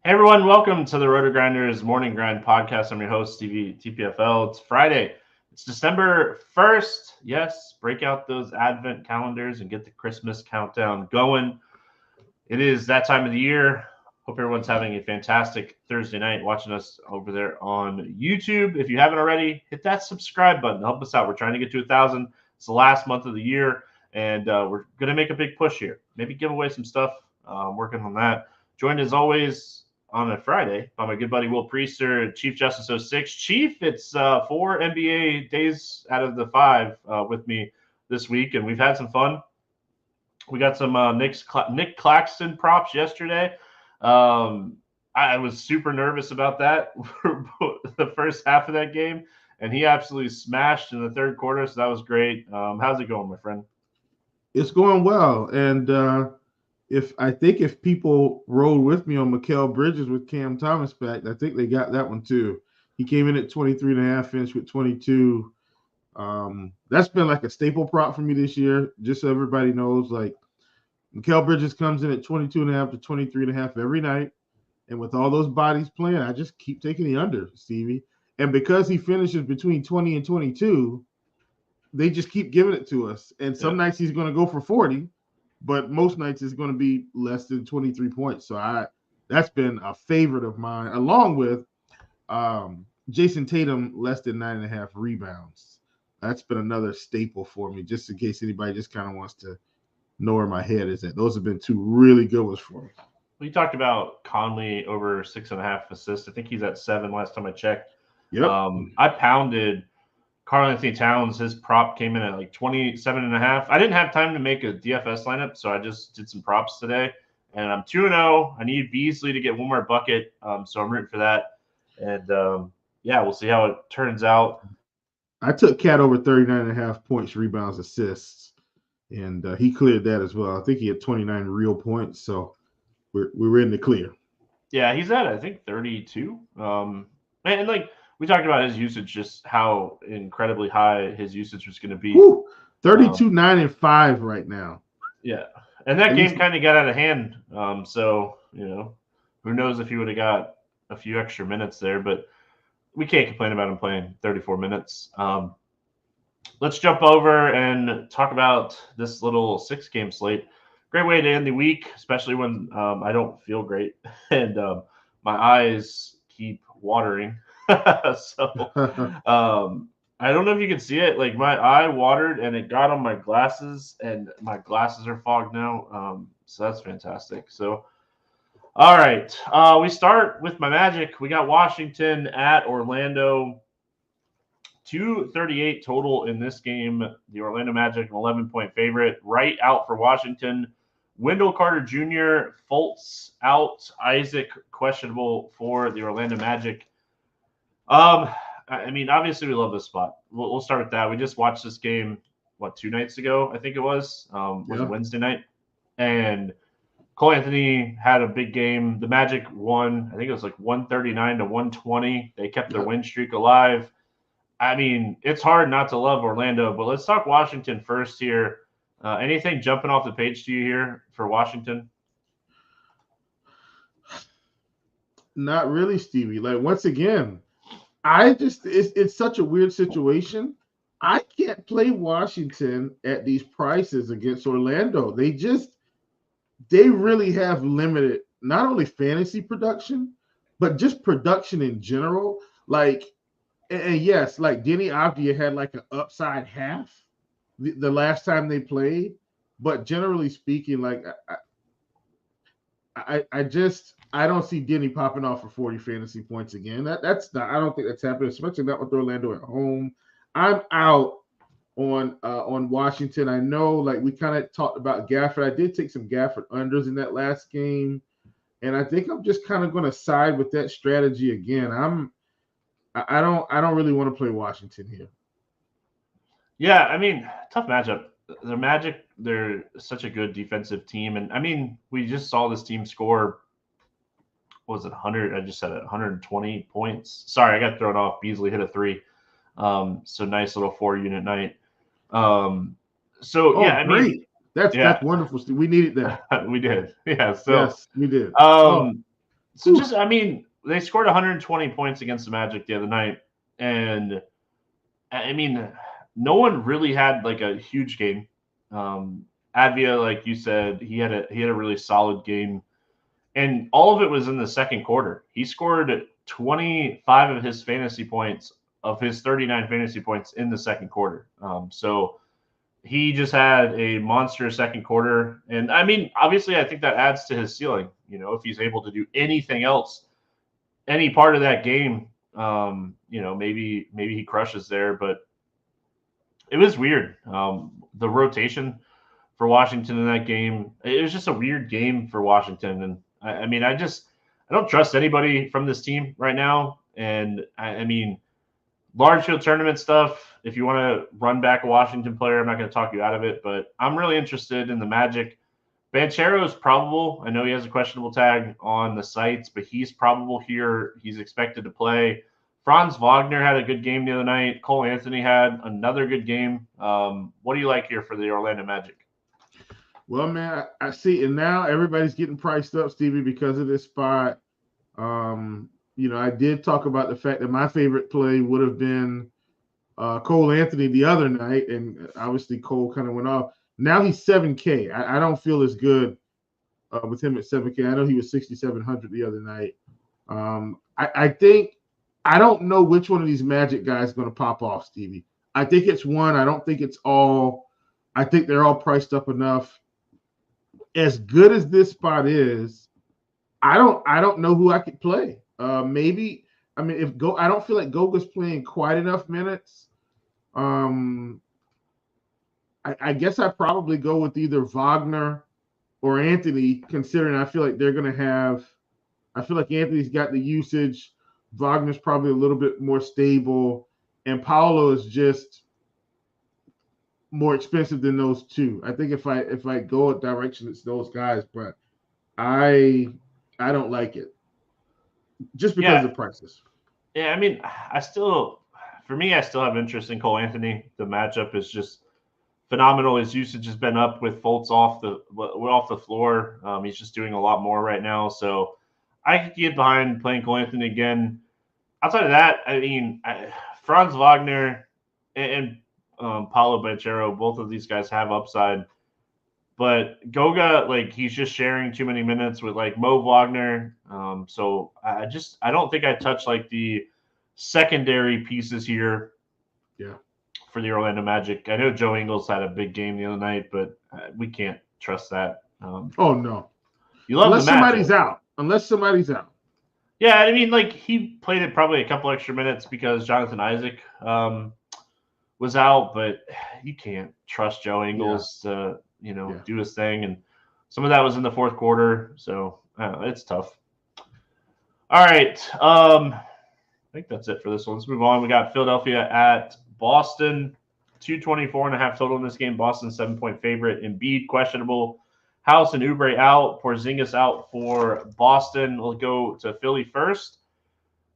Hey everyone, welcome to the RotoGrinders Morning Grind podcast. I'm your host, Stevietpfl. It's Friday. It's December 1st. Yes, break out those advent calendars and get the Christmas countdown going. It is that time of the year. Hope everyone's having a fantastic Thursday night watching us over there on YouTube. If you haven't already, hit that subscribe button. Help us out. We're trying to get to 1,000. It's the last month of the year, and we're going to make a big push here. Maybe give away some stuff. Working on that. Joined as always on a Friday by my good buddy Will Priester, ChiefJustice06. Chief, it's 4 NBA days out of the 5 with me this week, and we've had some fun. We got some Nick Claxton props yesterday. I was super nervous about that for the first half of that game, and he absolutely smashed in the third quarter, so that was great. How's it going, my friend? It's going well, and if people rolled with me on Mikal Bridges with Cam Thomas back, I think they got that one too. He came in at 23.5, finished with 22. That's been like a staple prop for me this year, just so everybody knows. Like, Mikal Bridges comes in at 22.5 to 23.5 every night. And with all those bodies playing, I just keep taking the under, Stevie. And because he finishes between 20 and 22, they just keep giving it to us. And some nights he's going to go for 40, but most nights it's going to be less than 23 points. So that's been a favorite of mine, along with Jason Tatum less than 9.5 rebounds. That's been another staple for me, just in case anybody just kind of wants to know where my head is at. Those have been two really good ones for me. We talked about Conley over 6.5 assists. I think he's at 7 last time I checked. Yep. I pounded Karl-Anthony Towns. His prop came in at like 27.5. I didn't have time to make a DFS lineup, so I just did some props today. And I'm 2-0. I need Beasley to get one more bucket, so I'm rooting for that. And, we'll see how it turns out. I took Cat over 39.5 points, rebounds, assists, and he cleared that as well. I think he had 29 real points, so we're in the clear. Yeah, he's at, I think, 32. And like, we talked about his usage, just how incredibly high his usage was going to be. 32, 9, and 5 right now. Yeah. And that game kind of got out of hand. So, who knows if he would have got a few extra minutes there, but we can't complain about him playing 34 minutes. Let's jump over and talk about this little 6-game slate. Great way to end the week, especially when I don't feel great and my eyes keep watering. So I don't know if you can see it. Like, my eye watered and it got on my glasses, and my glasses are fogged now. So that's fantastic. So, all right. We start with my Magic. We got Washington at Orlando. 238 total in this game. The Orlando Magic, an 11-point favorite. Right out for Washington. Wendell Carter Jr., Fultz out. Isaac questionable for the Orlando Magic. I mean, obviously we love this spot. We'll start with that. We just watched this game, 2 nights ago, I think it was. Was it Wednesday night? And Cole Anthony had a big game. The Magic won. I think it was like 139 to 120. They kept their win streak alive. I mean, it's hard not to love Orlando, but let's talk Washington first here. Anything jumping off the page to you here for Washington? Not really, Stevie. Like, once again, it's such a weird situation. I can't play Washington at these prices against Orlando. They really have limited not only fantasy production, but just production in general. Like, and yes, like Denny Avdia had like an upside half the last time they played, but generally speaking, like I don't see Denny popping off for 40 fantasy points again. I don't think that's happening, especially not with Orlando at home. I'm out on Washington. I know, like, we kind of talked about Gafford. I did take some Gafford unders in that last game, and I think I'm just kind of going to side with that strategy again. I don't really want to play Washington here. Yeah, I mean, tough matchup. The Magic, they're such a good defensive team, and I mean, we just saw this team score. What was it, 100? I just said it, 120 points. Sorry, I got thrown off. Beasley hit a 3. So nice little 4-unit night. I mean, that's wonderful. We needed that. We did. Yeah. So yes, we did. So just, I mean, they scored 120 points against the Magic the other night, and I mean, no one really had like a huge game. Advia, like you said, he had a really solid game, and all of it was in the second quarter. He scored 25 of his fantasy points of his 39 fantasy points in the second quarter. So he just had a monster second quarter, and I mean, obviously, I think that adds to his ceiling. You know, if he's able to do anything else, any part of that game, you know, maybe he crushes there. But it was weird. The rotation for Washington in that game, it was just a weird game for Washington. And I mean, I don't trust anybody from this team right now. And I mean, large field tournament stuff, if you want to run back a Washington player, I'm not going to talk you out of it, but I'm really interested in the Magic. Banchero is probable. I know he has a questionable tag on the sites, but he's probable here. He's expected to play. Franz Wagner had a good game the other night. Cole Anthony had another good game. What do you like here for the Orlando Magic? Well, man, I see, and now everybody's getting priced up, Stevie, because of this spot. You know, I did talk about the fact that my favorite play would have been Cole Anthony the other night, and obviously Cole kind of went off. Now he's 7K. I don't feel as good with him at 7K. I know he was 6,700 the other night. I think I don't know which one of these Magic guys is going to pop off, Stevie. I think it's one. I don't think it's all. I think they're all priced up enough. As good as this spot is, I don't know who I could play. Maybe, I mean, I don't feel like Goga's playing quite enough minutes. I guess I'd probably go with either Wagner or Anthony, considering I feel like they're going to have – I feel like Anthony's got the usage. Wagner's probably a little bit more stable. And Paolo is just more expensive than those two. I think if I go a direction, it's those guys. But I don't like it just because of the prices. Yeah, I mean, I still have interest in Cole Anthony. The matchup is just phenomenal. His usage has been up with Fultz off the floor. He's just doing a lot more right now. So I could get behind playing Cole Anthony again. Outside of that, I mean, Franz Wagner and Paulo Banchero, both of these guys have upside. But Goga, like, he's just sharing too many minutes with like Mo Wagner. So I don't think I touch like the secondary pieces here. Yeah. For the Orlando Magic. I know Joe Ingles had a big game the other night, but we can't trust that. Oh no. You love unless somebody's out. Unless somebody's out. Yeah, I mean, like, he played it probably a couple extra minutes because Jonathan Isaac was out, but you can't trust Joe Ingles to, do his thing. And some of that was in the fourth quarter, so it's tough. All right. I think that's it for this one. Let's move on. We got Philadelphia at Boston, 224.5 total in this game. Boston 7-point favorite. Embiid questionable. House and Oubre out. Porzingis out for Boston. We'll go to Philly first.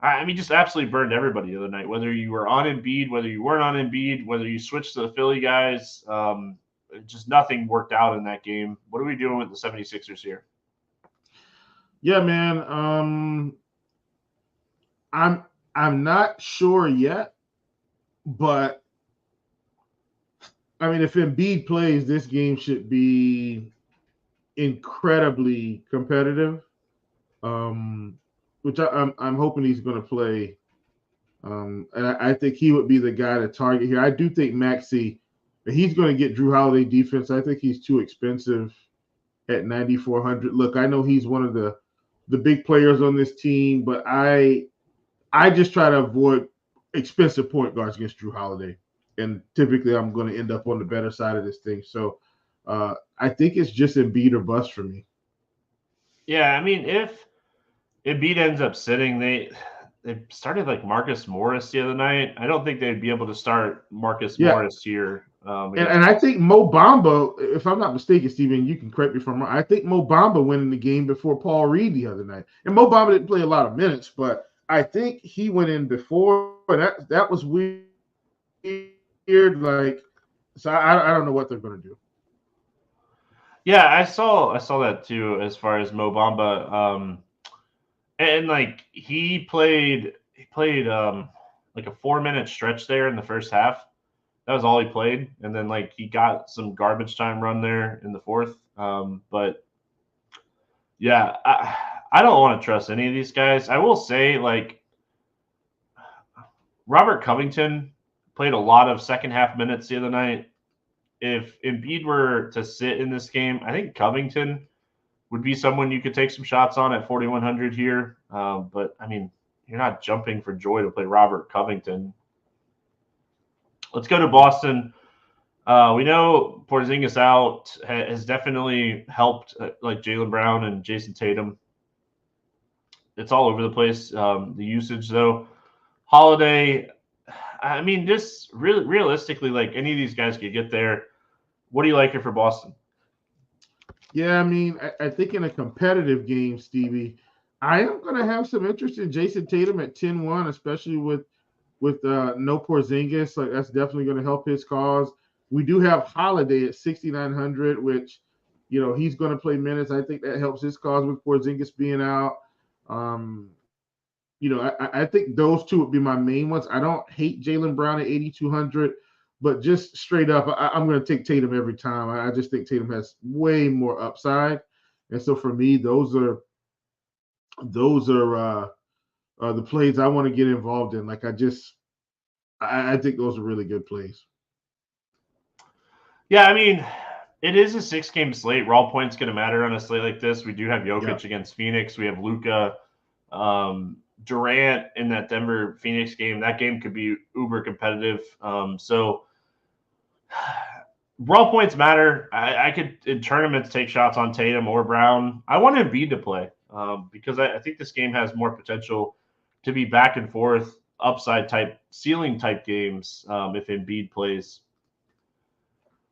I mean, just absolutely burned everybody the other night. Whether you were on Embiid, whether you weren't on Embiid, whether you switched to the Philly guys, just nothing worked out in that game. What are we doing with the 76ers here? Yeah, man. I'm not sure yet, but I mean, if Embiid plays, this game should be incredibly competitive. Which I'm hoping he's going to play. And I think he would be the guy to target here. I do think Maxey, he's going to get Drew Holiday defense. I think he's too expensive at 9,400. Look, I know he's one of the big players on this team, but I just try to avoid expensive point guards against Drew Holiday. And typically I'm going to end up on the better side of this thing. So I think it's just Embiid or bust for me. Yeah, I mean, if Embiid ends up sitting, they started like Marcus Morris the other night. I don't think they'd be able to start Marcus Morris here. And I think Mo Bamba, if I'm not mistaken, Steven, you can correct me if I'm wrong. I think Mo Bamba went in the game before Paul Reed the other night. And Mo Bamba didn't play a lot of minutes, but I think he went in before. That was weird. Like, so I don't know what they're going to do. Yeah, I saw that too. As far as Mo Bamba, And like he played like a 4-minute stretch there in the first half. That was all he played, and then like he got some garbage time run there in the fourth. But yeah, I don't want to trust any of these guys. I will say like Robert Covington played a lot of second half minutes the other night. If Embiid were to sit in this game, I think Covington would be someone you could take some shots on at 4,100 here. But I mean, you're not jumping for joy to play Robert Covington. Let's go to Boston. We know Porzingis out has definitely helped, like Jaylen Brown and Jason Tatum. It's all over the place. The usage, though, Holiday. I mean, just really realistically, like any of these guys could get there. What do you like here for Boston? Yeah, I mean, I think in a competitive game, Stevie, I am going to have some interest in Jason Tatum at 10-1, especially with no Porzingis. Like that's definitely going to help his cause. We do have Holiday at 6,900, which he's going to play minutes. I think that helps his cause with Porzingis being out. I think those two would be my main ones. I don't hate Jaylen Brown at 8,200, but just straight up, I'm going to take Tatum every time. I just think Tatum has way more upside, and so for me, those are the plays I want to get involved in. Like I think those are really good plays. Yeah, I mean, it is a 6-game slate. Raw points going to matter on a slate like this. We do have Jokic against Phoenix. We have Luka, Durant in that Denver Phoenix game. That game could be uber competitive. So raw points matter. I could in tournaments take shots on Tatum or Brown. I want Embiid to play because I think this game has more potential to be back and forth, upside type, ceiling type games if Embiid plays.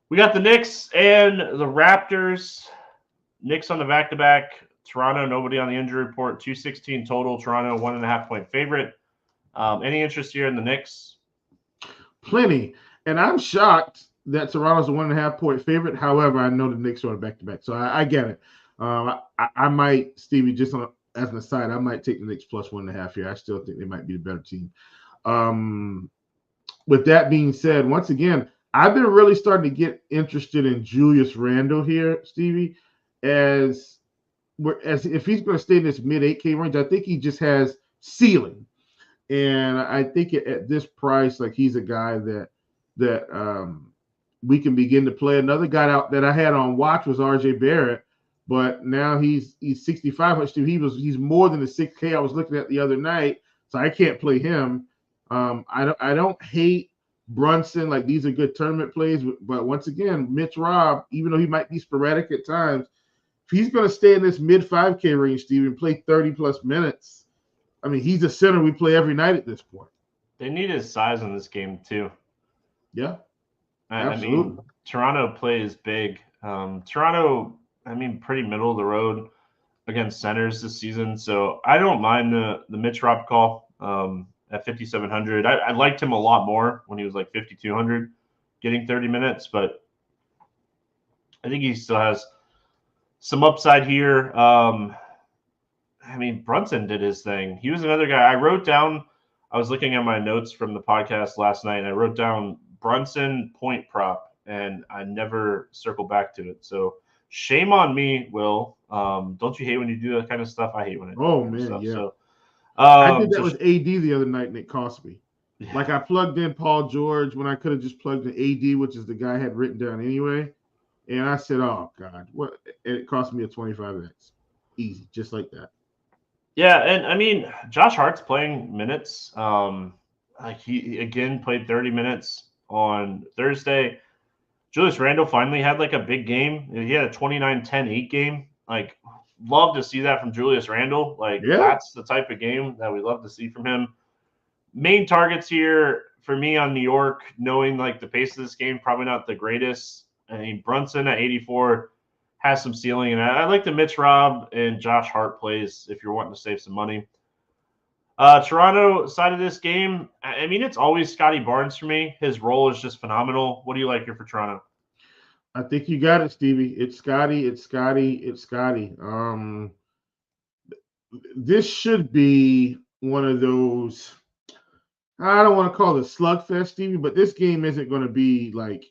We got the Knicks and the Raptors. Knicks on the back-to-back. Toronto, nobody on the injury report. 216 total. Toronto, 1.5-point favorite. Any interest here in the Knicks? Plenty. And I'm shocked that Toronto's a 1.5-point favorite. However, I know the Knicks are on back-to-back, so I get it. I might, Stevie, just as an aside, I might take the Knicks plus 1.5 here. I still think they might be the better team. With that being said, once again, I've been really starting to get interested in Julius Randle here, Stevie, as if he's going to stay in this mid 8K range. I think he just has ceiling, and I think at this price, like he's a guy that we can begin to play. Another guy out that I had on watch was RJ Barrett, but now he's 6,500. He's more than the 6K I was looking at the other night, so I can't play him. I don't hate Brunson. Like these are good tournament plays, but once again, Mitch Robb, even though he might be sporadic at times, if he's going to stay in this mid 5K range, Steve, and play 30 plus minutes, I mean, he's a center we play every night at this point. They need his size in this game too. Yeah, absolutely. I mean, Toronto plays big. Toronto, I mean, pretty middle of the road against centers this season, so I don't mind the Mitch Robb call. At 5,700. I liked him a lot more when he was like 5,200 getting 30 minutes, but I think he still has some upside here. I mean, Brunson did his thing. He was another guy. I was looking at my notes from the podcast last night, and I wrote down Brunson point prop, and I never circled back to it. So shame on me, Will. Don't you hate when you do that kind of stuff? I hate when I do that kind of stuff. Yeah. So, I did that with AD the other night, and it cost me. Yeah. Like I plugged in Paul George when I could have just plugged in AD, which is the guy I had written down anyway. And I said, "Oh God, what?" And it cost me a 25x, easy, just like that. Yeah, and I mean, Josh Hart's playing minutes. Like he again played 30 minutes on Thursday. Julius Randle finally had like a big game. He had a 29-10-8 game. Like, love to see that from Julius Randle. Like, That's the type of game that we love to see from him. Main targets here for me on New York, knowing like the pace of this game, probably not the greatest. I mean, Brunson at 84 has some ceiling, and I like the Mitch Robb and Josh Hart plays if you're wanting to save some money. Toronto side of this game, I mean, it's always Scotty Barnes for me. His role is just phenomenal. What do you like here for Toronto? I think you got it, Stevie. It's Scotty. this should be one of those. I don't want to call it a slugfest, Stevie, but this game isn't going to be like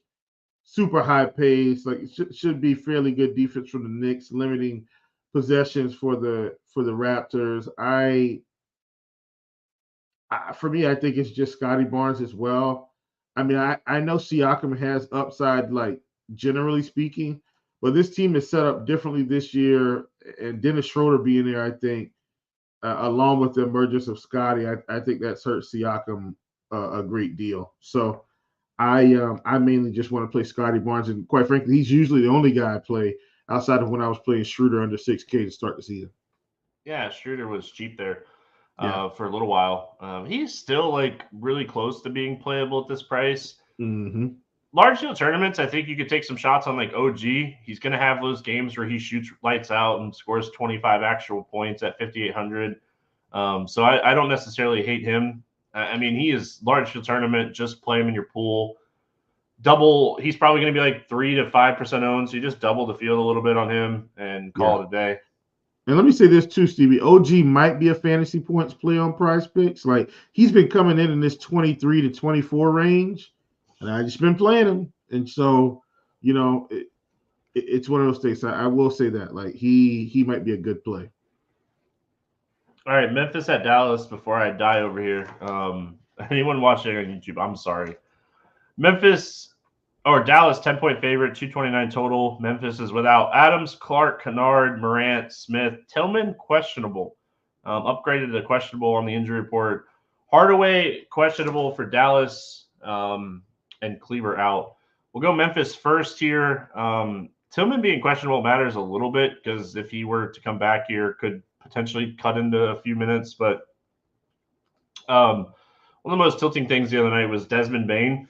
super high pace. Like it should be fairly good defense from the Knicks, limiting possessions for the Raptors. For me, I think it's just Scotty Barnes as well. I mean, I know Siakam has upside, like generally speaking, but this team is set up differently this year. And Dennis Schroeder being there, I think, along with the emergence of Scotty, I think that's hurt Siakam a great deal. So I mainly just want to play Scotty Barnes, and quite frankly, he's usually the only guy I play outside of when I was playing Schroeder under 6K to start the season. Yeah, Schroeder was cheap there Yeah. for a little while. He's still like really close to being playable at this price. Mm-hmm. Large field tournaments, I think you could take some shots on like OG. He's going to have those games where he shoots lights out and scores 25 actual points at 5,800. So I don't necessarily hate him. I mean, he is large field tournament. Just play him in your pool. Double. He's probably going to be like 3 to 5% owned. So you just double the field a little bit on him and call it a day. And let me say this too, Stevie. OG might be a fantasy points play on Prize Picks. Like he's been coming in this 23 to 24 range, and I just been playing him. And so, it's one of those things. I will say that like he might be a good play. All right, Memphis at Dallas before I die over here. Anyone watching on YouTube, I'm sorry. Dallas 10-point favorite, 229 total. Memphis is without Adams, Clark, Kennard, Morant, Smith, Tillman, questionable. Upgraded to questionable on the injury report. Hardaway, questionable for Dallas, and Cleaver out. We'll go Memphis first here. Tillman being questionable matters a little bit because if he were to come back here, could potentially cut into a few minutes. But one of the most tilting things the other night was Desmond Bane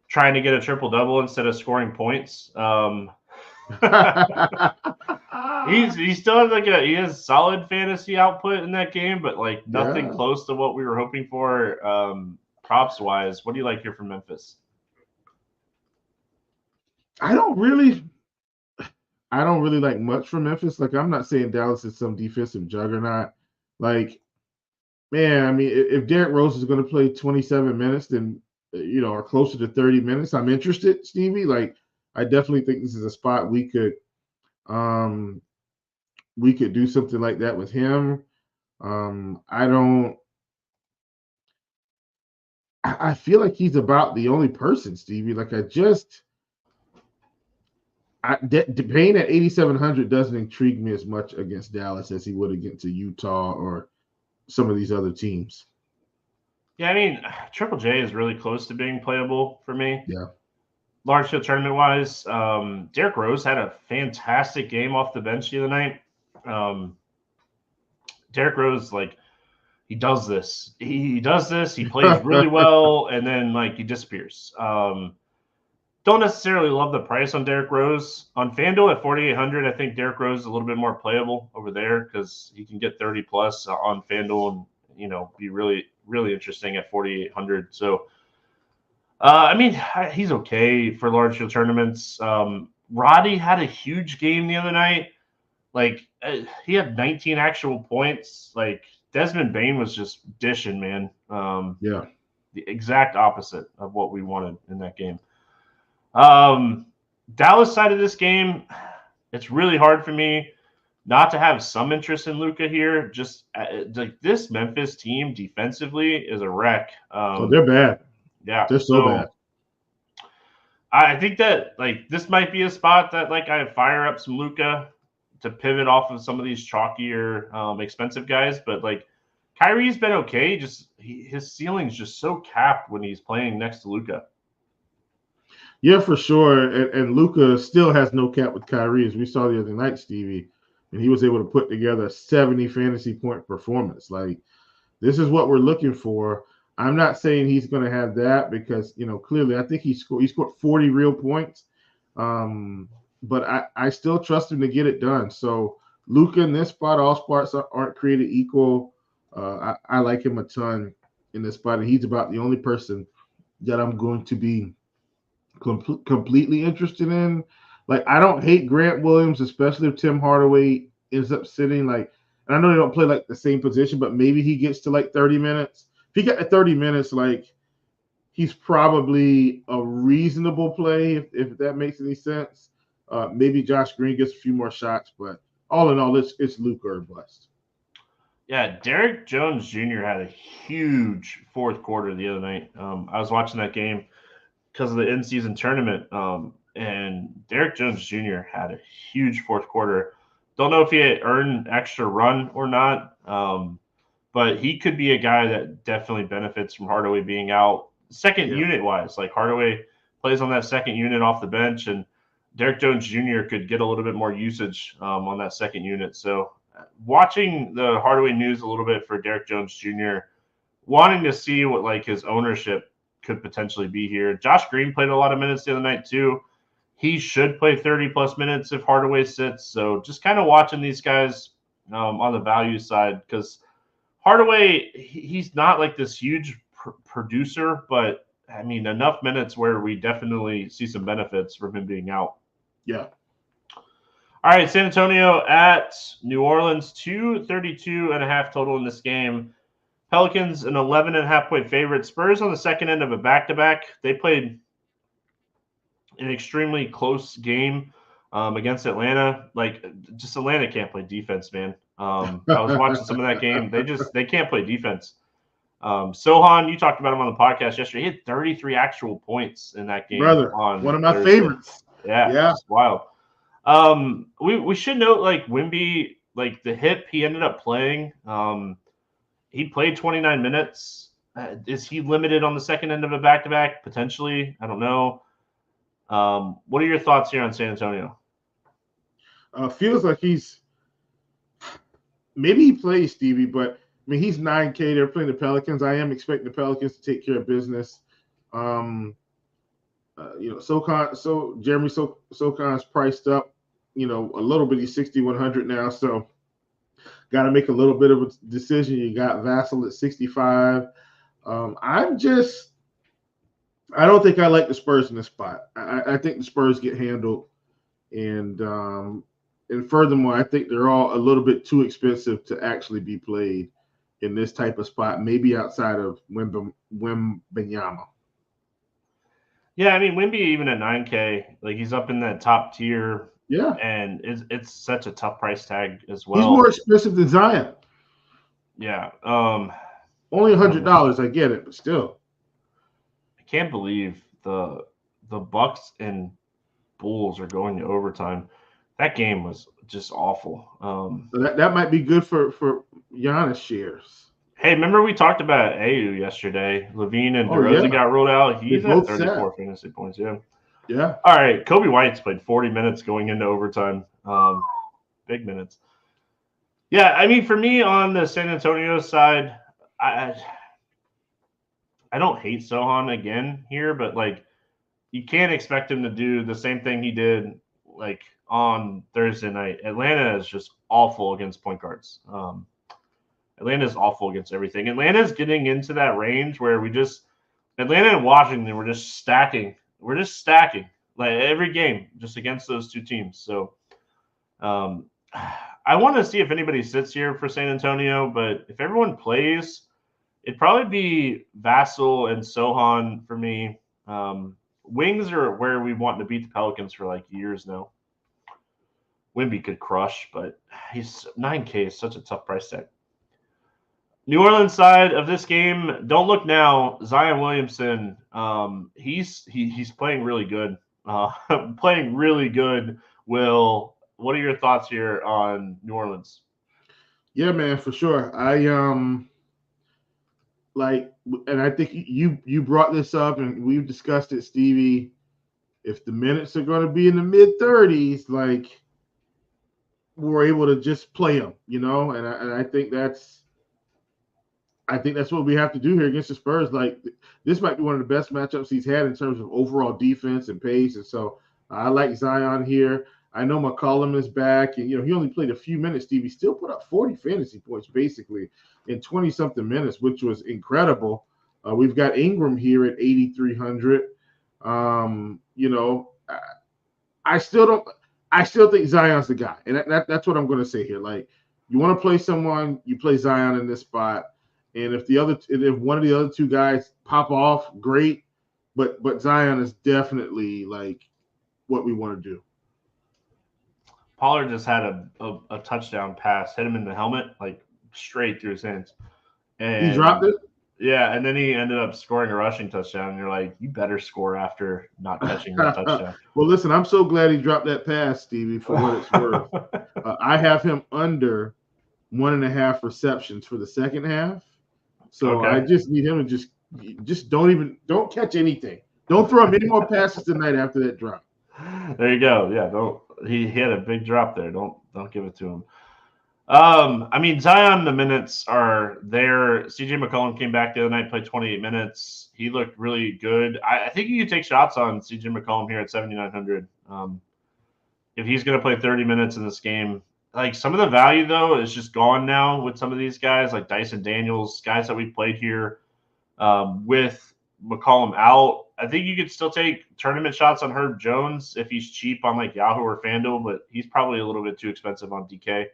trying to get a triple-double instead of scoring points. He still has he has solid fantasy output in that game, but like nothing close to what we were hoping for props-wise. What do you like here from Memphis? I don't really like much from Memphis. Like, I'm not saying Dallas is some defensive juggernaut. Like, man, I mean, if Derrick Rose is going to play 27 minutes, then, or closer to 30 minutes, I'm interested, Stevie. Like, I definitely think this is a spot we could do something like that with him. I feel like he's about the only person, Stevie. Like, Payne at 8,700 doesn't intrigue me as much against Dallas as he would against Utah or some of these other teams. Yeah, I mean, Triple J is really close to being playable for me. Yeah. Large field tournament wise, Derrick Rose had a fantastic game off the bench the other night. Derrick Rose, like, he does this. He plays really well, and then like he disappears. Don't necessarily love the price on Derrick Rose. On FanDuel at 4,800, I think Derrick Rose is a little bit more playable over there because he can get 30 plus on FanDuel and, be really, really interesting at 4,800. So, I mean, he's okay for large field tournaments. Roddy had a huge game the other night. Like, he had 19 actual points. Like, Desmond Bane was just dishing, man. Yeah. The exact opposite of what we wanted in that game. Dallas side of this game, it's really hard for me not to have some interest in Luka here. Just like this Memphis team defensively is a wreck. They're bad. Yeah, they're so bad. I think that like this might be a spot that like I fire up some Luka to pivot off of some of these chalkier, expensive guys. But like Kyrie's been okay. Just his ceiling's just so capped when he's playing next to Luka. Yeah, for sure. And Luka still has no cap with Kyrie, as we saw the other night, Stevie. And he was able to put together a 70 fantasy point performance. Like, this is what we're looking for. I'm not saying he's going to have that because, clearly I think he scored 40 real points. But I still trust him to get it done. So Luka in this spot, all spots aren't created equal. I like him a ton in this spot. And he's about the only person that I'm going to be completely interested in. Like, I don't hate Grant Williams, especially if Tim Hardaway ends up sitting. Like, And I know they don't play like the same position, but maybe he gets to like 30 minutes. If he got to 30 minutes, like he's probably a reasonable play if that makes any sense. Maybe Josh Green gets a few more shots, but all in all, it's Luka or bust. Yeah, Derek Jones Jr. had a huge fourth quarter the other night. I was watching that game because of the in-season tournament, and Derek Jones Jr. had a huge fourth quarter. Don't know if he had earned extra run or not, but he could be a guy that definitely benefits from Hardaway being out. Second unit wise, like Hardaway plays on that second unit off the bench, and Derek Jones Jr. could get a little bit more usage on that second unit. So watching the Hardaway news a little bit for Derek Jones Jr., wanting to see what like his ownership could potentially be here. Josh Green played a lot of minutes the other night too. He should play 30-plus minutes if Hardaway sits. So just kind of watching these guys on the value side, because Hardaway, he's not like this huge producer, but I mean, enough minutes where we definitely see some benefits from him being out. Yeah. All right, San Antonio at New Orleans, 232.5 total in this game. Pelicans, an 11.5-point favorite. Spurs on the second end of a back-to-back. They played an extremely close game against Atlanta. Like, just Atlanta can't play defense, man. I was watching some of that game. They can't play defense. Sohan, you talked about him on the podcast yesterday. He had 33 actual points in that game. Brother, one of my favorites. Yeah. It's wild. We should note, like, Wemby, like the hip he ended up playing. He played 29 minutes. Is he limited on the second end of a back-to-back? Potentially. I don't know. What are your thoughts here on San Antonio? Feels like maybe he plays, Stevie, but I mean, he's 9K. They're playing the Pelicans. I am expecting the Pelicans to take care of business. Jeremy Sokan's priced up, a little bit. He's 6,100 now, so got to make a little bit of a decision. You got Vassell at 65. I don't think I like the Spurs in this spot. I think the Spurs get handled, and furthermore, I think they're all a little bit too expensive to actually be played in this type of spot, maybe outside of Wembanyama. Yeah, I mean, Wemby even at 9K, like he's up in that top tier. Yeah. And it's such a tough price tag as well. He's more expensive than Zion. Yeah. Only $100, I get it, but still. I can't believe the Bucks and Bulls are going to overtime. That game was just awful. That might be good for Giannis shares. Hey, remember we talked about Ayu yesterday? Levine and DeRozan got ruled out. He's at 34 fantasy points. Yeah. All right. Kobe White's played 40 minutes going into overtime. Big minutes. Yeah, I mean, for me on the San Antonio side, I don't hate Sohan again here, but like you can't expect him to do the same thing he did like on Thursday night. Atlanta is just awful against point guards. Atlanta is awful against everything. Atlanta's getting into that range where Atlanta and Washington, we're just stacking. We're just stacking like every game just against those two teams. So I want to see if anybody sits here for San Antonio, but if everyone plays, it'd probably be Vassell and Sohan for me. Wings are where we want to beat the Pelicans for like years now. Wemby could crush, but he's 9K is such a tough price tag. New Orleans side of this game, don't look now. Zion Williamson, he's playing really good. Playing really good. Will, what are your thoughts here on New Orleans? Yeah, man, for sure. And I think you brought this up and we've discussed it, Stevie. If the minutes are going to be in the mid-30s, like we're able to just play them, and I think that's what we have to do here against the Spurs. Like this might be one of the best matchups he's had in terms of overall defense and pace, and so I like Zion here. I know McCollum is back, and he only played a few minutes. Stevie still put up 40 fantasy points basically in 20-something minutes, which was incredible. We've got Ingram here at 8,300. I still think Zion's the guy, and that's what I'm going to say here. Like you want to play someone, you play Zion in this spot. And if one of the other two guys pop off, great. But Zion is definitely like what we want to do. Pollard just had a touchdown pass, hit him in the helmet, like straight through his hands. And he dropped it? Yeah, and then he ended up scoring a rushing touchdown. And you're like, you better score after not catching that touchdown. Well, listen, I'm so glad he dropped that pass, Stevie, for what it's worth. I have him under 1.5 receptions for the second half. So I just need him to just don't catch anything. Don't throw him any more passes tonight after that drop. There you go. Yeah, he had a big drop there. Don't give it to him. I mean, Zion, the minutes are there. CJ McCollum came back the other night, played 28 minutes. He looked really good. I think you can take shots on CJ McCollum here at 7,900. If he's going to play 30 minutes in this game, like some of the value though is just gone now with some of these guys, like Dyson Daniels, guys that we played here with McCollum out. I think you could still take tournament shots on Herb Jones if he's cheap on like Yahoo or FanDuel, but he's probably a little bit too expensive on DK.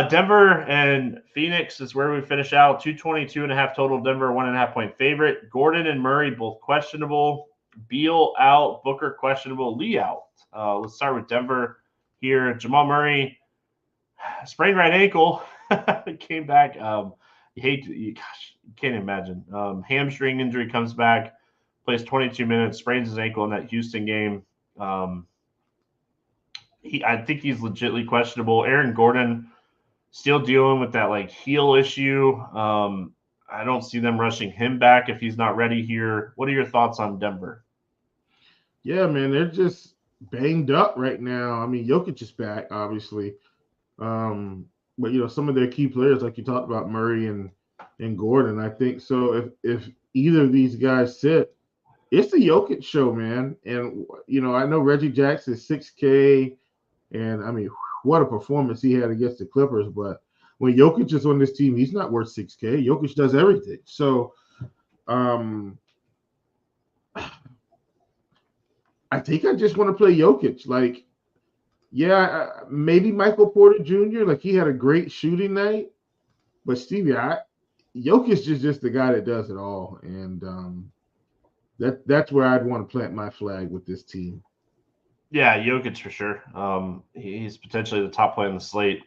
Denver and Phoenix is where we finish out. 222.5 total. Denver 1.5 point favorite. Gordon and Murray both questionable. Beal out. Booker questionable. Lee out. Let's start with Denver here. Jamal Murray sprained right ankle. Came back. You can't imagine. Hamstring injury comes back. Plays 22 minutes. Sprains his ankle in that Houston game. I think he's legitimately questionable. Aaron Gordon still dealing with that like heel issue. I don't see them rushing him back if he's not ready here. What are your thoughts on Denver? Yeah, man, they're just banged up right now. I mean, Jokic is back, obviously. But some of their key players, like you talked about, Murray and Gordon, I think so. If either of these guys sit, it's the Jokic show, man. And I know Reggie Jackson is 6K, and I mean, what a performance he had against the Clippers. But when Jokic is on this team, he's not worth 6K. Jokic does everything. So, I think I just want to play Jokic. Like, yeah, maybe Michael Porter Jr. Like, he had a great shooting night. But Stevie, Jokic is just the guy that does it all. And that's where I'd want to plant my flag with this team. Yeah, Jokic for sure. He's potentially the top player on the slate.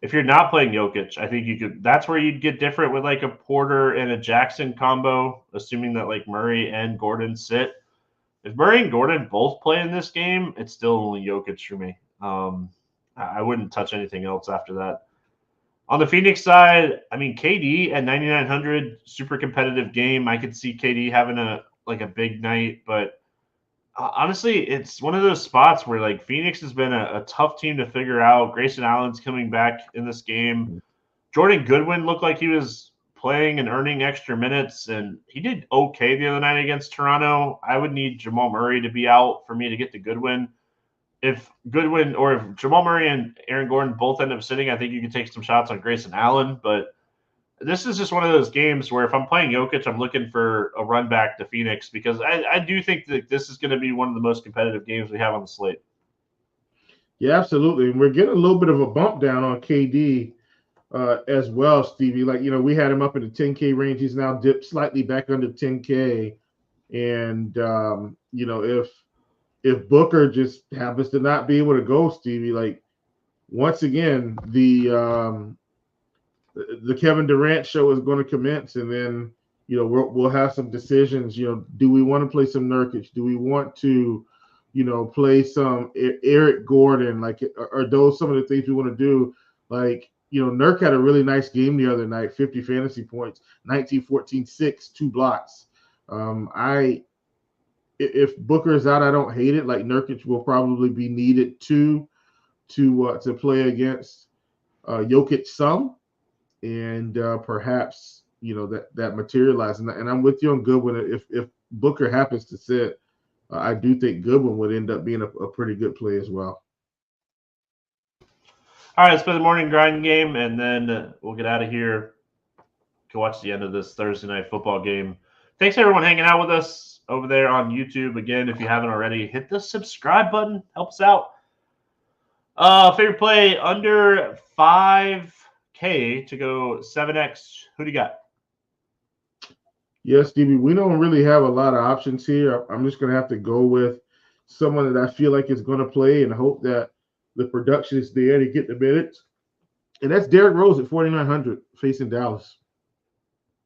If you're not playing Jokic, I think you could. That's where you'd get different with like a Porter and a Jackson combo, assuming that like Murray and Gordon sit. If Murray and Gordon both play in this game, it's still only Jokic for me. I wouldn't touch anything else after that. On the Phoenix side, I mean, KD at 9,900, super competitive game. I could see KD having a big night, but honestly, it's one of those spots where like Phoenix has been a tough team to figure out. Grayson Allen's coming back in this game. Jordan Goodwin looked like he was playing and earning extra minutes, and he did okay the other night against Toronto. I would need Jamal Murray to be out for me to get to Goodwin. If Jamal Murray and Aaron Gordon both end up sitting, I think you can take some shots on Grayson Allen, but this is just one of those games where if I'm playing Jokic, I'm looking for a run back to Phoenix because I do think that this is going to be one of the most competitive games we have on the slate. Yeah, absolutely. And we're getting a little bit of a bump down on KD as well, Stevie. Like, we had him up in the 10K range. He's now dipped slightly back under 10K. And, if Booker just happens to not be able to go, Stevie, like, once again, the Kevin Durant show is going to commence, and then we'll have some decisions. Do we want to play some Nurkic? Do we want to play some Eric Gordon? Like, are those some of the things we want to do? Like, Nurk had a really nice game the other night, 50 fantasy points, 19, 14, 6, 2 blocks. If Booker is out, I don't hate it. Like, Nurkic will probably be needed to play against Jokic some. And perhaps that materializes, and I'm with you on Goodwin. If Booker happens to sit, I do think Goodwin would end up being a pretty good play as well. All right, let's play the morning grind game, and then we'll get out of here. Go watch the end of this Thursday night football game. Thanks everyone hanging out with us over there on YouTube. Again, if you haven't already, hit the subscribe button. Help us out. Favorite play under 5K to go 7X. Who do you got? Yes, Stevie, we don't really have a lot of options here. I'm just going to have to go with someone that I feel like is going to play and hope that the production is there to get the minutes. And that's Derrick Rose at 4,900 facing Dallas.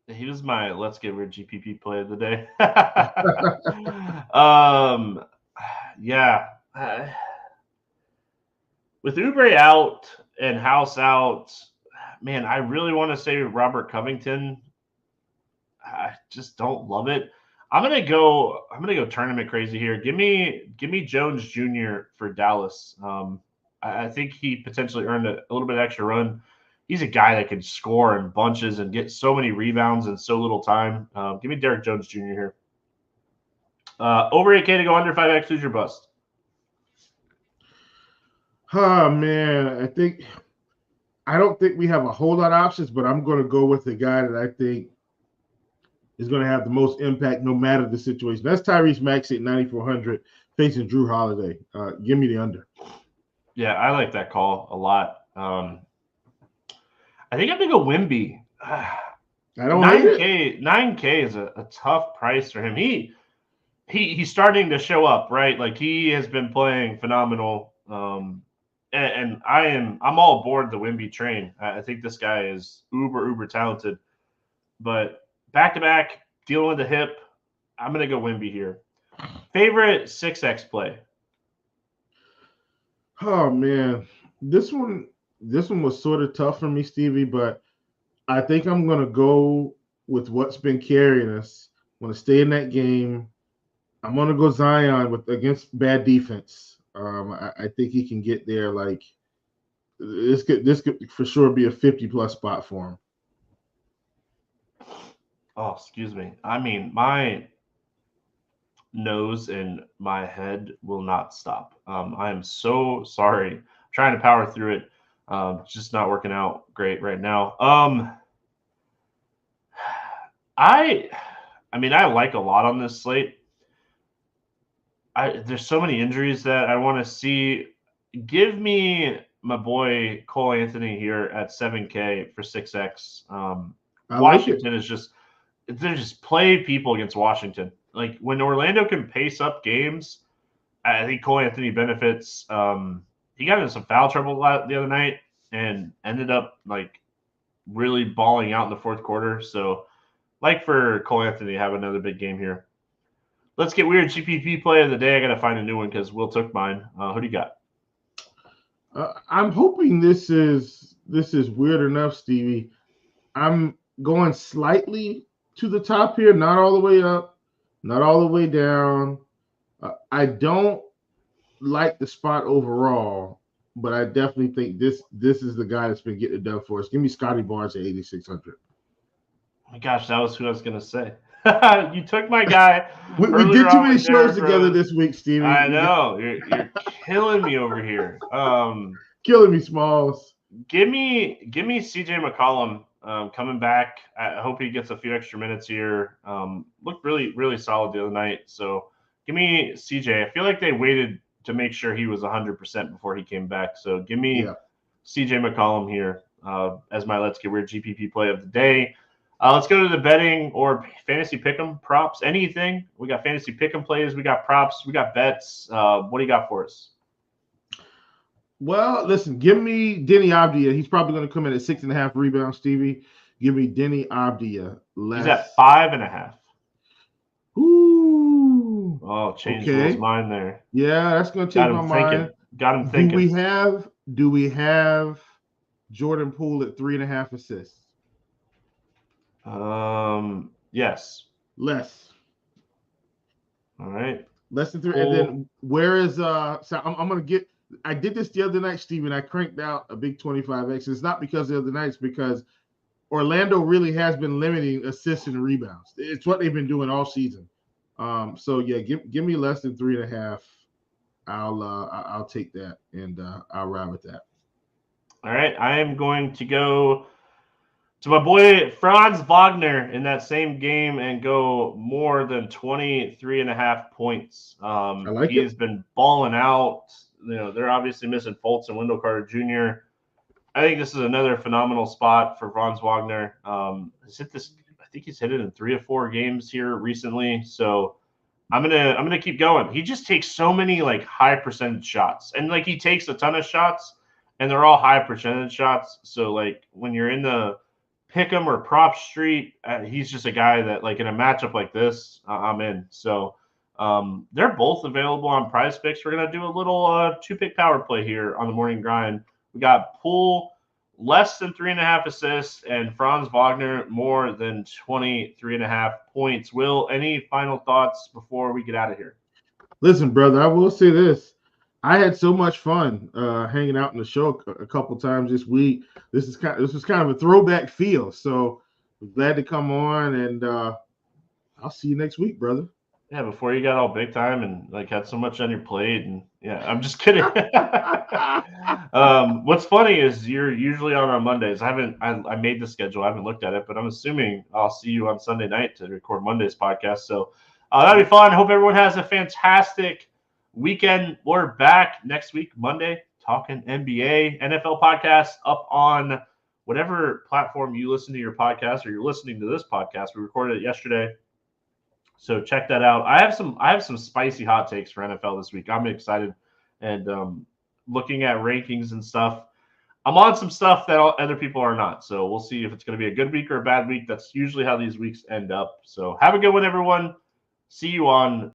He was my let's get weird GPP play of the day. Yeah. With Oubre out and House out, man, I really want to say Robert Covington. I just don't love it. I'm gonna go tournament crazy here. Give me Jones Jr. for Dallas. I think he potentially earned a little bit extra run. He's a guy that can score in bunches and get so many rebounds in so little time. Give me Derrick Jones Jr. here. Over 8K to go under 5X. Who's your bust? Oh man, I don't think we have a whole lot of options, but I'm going to go with the guy that I think is going to have the most impact no matter the situation. That's Tyrese Maxey at 9,400 facing Drew Holiday. Give me the under. Yeah, I like that call a lot. I think I'm going to go Wemby. I don't 9K, 9K is a tough price for him. He's starting to show up, right? Like he has been playing phenomenal. And I'm all aboard the Wemby train. I think this guy is uber talented. But back-to-back, dealing with the hip, I'm going to go Wemby here. Favorite 6X play? Oh, man. This one was sort of tough for me, Stevie, but I think I'm going to go with what's been carrying us. I'm going to stay in that game. I'm going to go Zion against bad defense. I think he can get there. Like this could for sure be a 50+ spot for him. Oh, excuse me. I mean, my nose and my head will not stop. I am so sorry. I'm trying to power through it. Just not working out great right now. I mean, I like a lot on this slate. There's so many injuries that I want to see. Give me my boy Cole Anthony here at 7K for 6X. Washington is just – they're just play people against Washington. Like when Orlando can pace up games, I think Cole Anthony benefits. He got into some foul trouble the other night and ended up like really balling out in the fourth quarter. So like for Cole Anthony to have another big game here. Let's get weird GPP play of the day. I got to find a new one because Will took mine. Who do you got? I'm hoping this is weird enough, Stevie. I'm going slightly to the top here, not all the way up, not all the way down. I don't like the spot overall, but I definitely think this is the guy that's been getting it done for us. Give me Scotty Barnes at 8,600. Oh my gosh, that was who I was going to say. You took my guy. We did too many shows together this week, Stevie. I know. You're killing me over here. Killing me, Smalls. Give me CJ McCollum coming back. I hope he gets a few extra minutes here. Looked really, really solid the other night. So give me CJ. I feel like they waited to make sure he was 100% before he came back. So give me CJ McCollum here as my Let's Get Weird GPP play of the day. Let's go to the betting or fantasy pick'em props. Anything? We got fantasy pick'em plays. We got props. We got bets. What do you got for us? Well, listen. Give me Denny Avdia. He's probably going to come in at 6.5 rebounds. Stevie, give me Denny Avdia. He's at 5.5. Ooh. Oh, changed his mind there. Yeah, that's going to change my mind. Got him thinking. Do we have Jordan Poole at 3.5 assists? Yes. Less. All right. Less than 3. Cool. And then where is so I'm gonna get. I did this the other night, Steven. I cranked out a big 25X. It's not because the other night, it's because Orlando really has been limiting assists and rebounds. It's what they've been doing all season. So yeah, give me less than 3.5. I'll take that and I'll ride with that. All right. I am going to go to my boy Franz Wagner in that same game and go more than 23.5 points. He has been balling out they're obviously missing Fultz and Wendell Carter Jr. I think this is another phenomenal spot for Franz Wagner. He's hit this. I think he's hit it in 3 or 4 games here recently. So I'm gonna keep going. He just takes so many like high percentage shots, and like he takes a ton of shots, and they're all high percentage shots. So like when you're in the pick'em or prop street, he's just a guy that like in a matchup like this, I'm in. So they're both available on Prize Picks. We're gonna do a little 2-pick power play here on the morning grind. We got Poole less than 3.5 assists and Franz Wagner more than 23.5 points. Will, any final thoughts before we get out of here? Listen, brother, I will say this. I had so much fun hanging out in the show a couple times this week. This was kind of a throwback feel. So I'm glad to come on, and I'll see you next week, brother. Yeah, before you got all big time and like had so much on your plate, and yeah, I'm just kidding. What's funny is you're usually on Mondays. I made the schedule. I haven't looked at it, but I'm assuming I'll see you on Sunday night to record Monday's podcast. So that'll be fun. I hope everyone has a fantastic weekend. We're back next week, Monday, talking NBA, NFL podcast up on whatever platform you listen to your podcast, or you're listening to this podcast. We recorded it yesterday. So check that out. I have some spicy hot takes for NFL this week. I'm excited, and looking at rankings and stuff. I'm on some stuff that other people are not. So we'll see if it's going to be a good week or a bad week. That's usually how these weeks end up. So have a good one, everyone. See you on